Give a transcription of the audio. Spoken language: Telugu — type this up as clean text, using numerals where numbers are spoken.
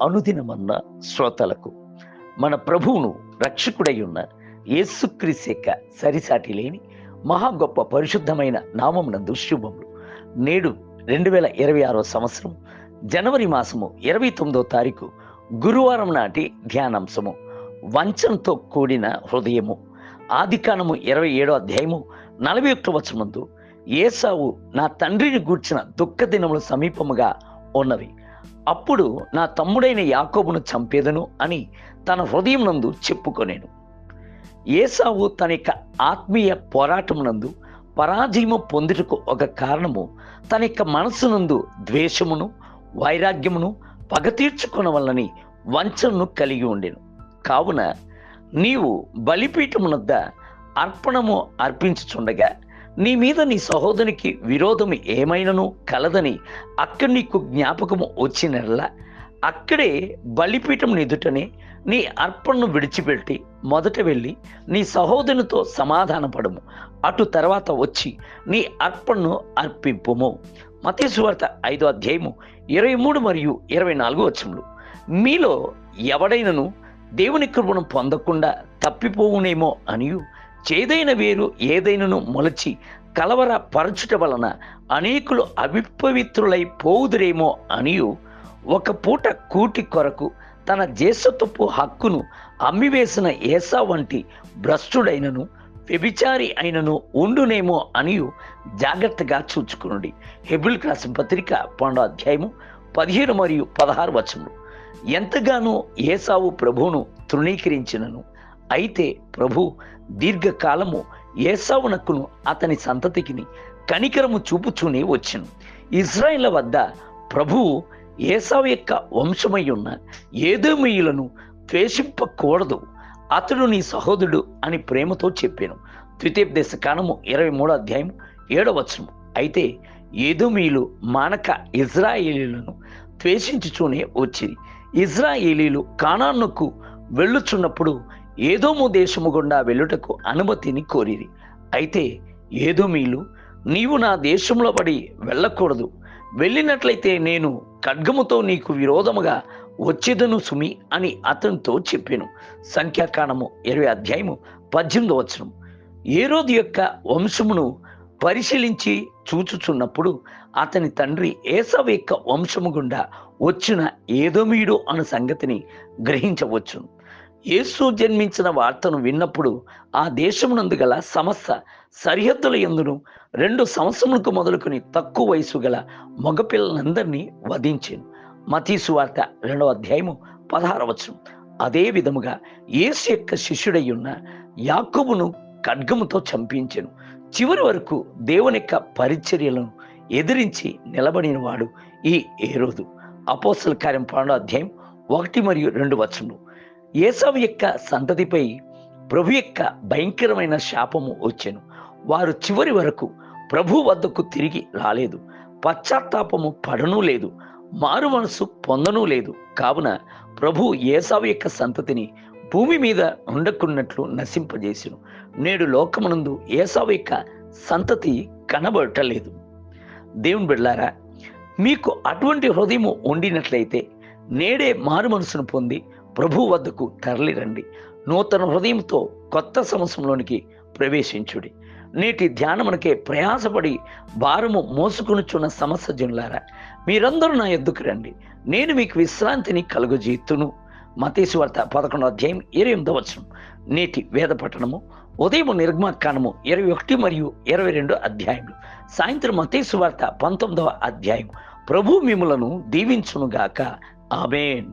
అనుదినమన్న శ్రోతలకు మన ప్రభువును రక్షకుడై ఉన్న యేసుక్రీస్తు యొక్క సరిసాటి లేని మహా గొప్ప పరిశుద్ధమైన నామమునందు శుభములు. నేడు 2026 సంవత్సరం జనవరి మాసము 29వ తారీఖు గురువారం నాటి ధ్యానాంశము వంచనతో కూడిన హృదయము. ఆదికాండము 27వ అధ్యాయము 41వ వచనమందు ఏసావు నా తండ్రిని గూర్చిన దుఃఖ దినములు సమీపముగా ఉన్నవి, అప్పుడు నా తమ్ముడైన యాకోబును చంపేదను అని తన హృదయం నందు చెప్పుకొనేను. ఏసావు తన యొక్క ఆత్మీయ పోరాటమునందు పరాజయము పొందుటకు ఒక కారణము తన యొక్క మనస్సునందు ద్వేషమును, వైరాగ్యమును, పగ తీర్చుకున్న వల్లని వంచనను కలిగి ఉండెను. కావున నీవు బలిపీఠమునొద్ద అర్పణము అర్పించుచుండగా నీ మీద నీ సహోదరునికి విరోధము ఏమైనను కలదని అక్కడ నీకు జ్ఞాపకము వచ్చినట్లా అక్కడే బలిపీఠం ఎదుటనే నీ అర్పణను విడిచిపెట్టి మొదట వెళ్ళి నీ సహోదరునితో సమాధానపడము, అటు తర్వాత వచ్చి నీ అర్పణను అర్పింపుము. మత్తయి సువార్త 5వ అధ్యాయము 23 మరియు 24 వచనములు. మీలో ఎవడైనను దేవుని కృపను పొందకుండా తప్పిపోవునేమో అనియు చేదైన వేరు ఏదైనను మొలచి కలవర పరచుట వలన అనేకులు అవిపవిత్రులై పోవుదురేమో అనియు ఒక పూట కూటి కొరకు తన జ్యేష్ఠత్వపు హక్కును అమ్మివేసిన ఏసా వంటి భ్రష్టుడైనను వ్యభిచారి అయినను ఉండునేమో అనియు జాగ్రత్తగా చూచుకునుడి. హెబ్రీయులకు రాసిన పత్రిక 12వ అధ్యాయము 15 మరియు 16 వచనములు. ఎంతగానో ఏసావు ప్రభువును తృణీకరించినను, అయితే ప్రభు దీర్ఘకాలము ఏసావునకును అతని సంతతికిని కనికరము చూపుచూనే వచ్చెను. ఇజ్రాయేళ్ల వద్ద ప్రభువు ఏసావు యొక్క వంశమై ఉన్న ఏదోమీయులను ద్వేషింపకూడదు, అతడు నీ సహోదరుడు అని ప్రేమతో చెప్పాను. ద్వితీయోపదేశకాండము 23వ అధ్యాయం 7వ వచనం. అయితే ఏదోమీయులు మానక ఇజ్రాయేలీలను ద్వేషించుచూనే వచ్చిరి. ఇజ్రాయేలీలు కానానుకు వెళ్ళుచున్నప్పుడు ఏదోము దేశము గుండా వెళ్ళుటకు అనుమతిని కోరిరి. అయితే ఏదోమీయులు నీవు నా దేశంలో పడి వెళ్ళకూడదు, వెళ్ళినట్లయితే నేను ఖడ్గముతో నీకు విరోధముగా వచ్చేదను సుమి అని అతనితో చెప్పాను. సంఖ్యాకాండము 20వ అధ్యాయము 18వ వచనం. ఏరోదు యొక్క వంశమును పరిశీలించి చూచుచున్నప్పుడు అతని తండ్రి ఏసావు యొక్క వంశము గుండా వచ్చిన ఏదోమీయుడు అను సంగతిని గ్రహించవచ్చును. యేసు జన్మించిన వార్తను విన్నప్పుడు ఆ దేశమునందు గల సమస్త సరిహద్దుల యందును 2 సంవత్సరములకు మొదలుకొని తక్కువ వయసు గల మగపిల్లలందరినీ వధించాను. మత్తయి సువార్త 2వ అధ్యాయము 16వ వచనం. అదే విధముగా యేసు యొక్క శిష్యుడై ఉన్న యాకోబును ఖడ్గముతో చంపించెను. చివరి వరకు దేవుని యొక్క పరిచర్యలను ఎదిరించి నిలబడిన వాడు ఈ ఏరోదు. అపోస్తల కార్యం 12వ అధ్యాయం 1 మరియు 2 వచనములు. ఏసావు యొక్క సంతతిపై ప్రభు యొక్క భయంకరమైన శాపము వచ్చెను. వారు చివరి వరకు ప్రభు వద్దకు తిరిగి రాలేదు, పశ్చాత్తాపము పడనూ లేదు, మారు మనసు పొందనూ లేదు. కావున ప్రభు ఏసావు యొక్క సంతతిని భూమి మీద ఉండకున్నట్లు నశింపజేసెను. నేడు లోకమునందు ఏసావు యొక్క సంతతి కనబడటలేదు. దేవుని బిడ్డలారా, మీకు అటువంటి హృదయము ఉండినట్లయితే నేడే మారు మనసును పొంది ప్రభు వద్దకు తరలిరండి. నూతన హృదయంతో కొత్త సంవత్సరంలోనికి ప్రవేశించుడి. నేటి ధ్యానమునకే ప్రయాసపడి భారము మోసుకొనుచున్న సమస్త జనులారా, మీరందరూ నా యొద్దకు రండి, నేను మీకు విశ్రాంతిని కలుగజేయుదును. మత్తయి సువార్త 11వ అధ్యాయం 28వ వచనం. నేటి వేద పఠనము ఉదయం నిర్గమకాండము 21 మరియు 22 అధ్యాయములు. సాయంత్రం మత్తయి సువార్త 19వ అధ్యాయం. ప్రభు మిమ్ములను దీవించునుగాక. ఆమేన్.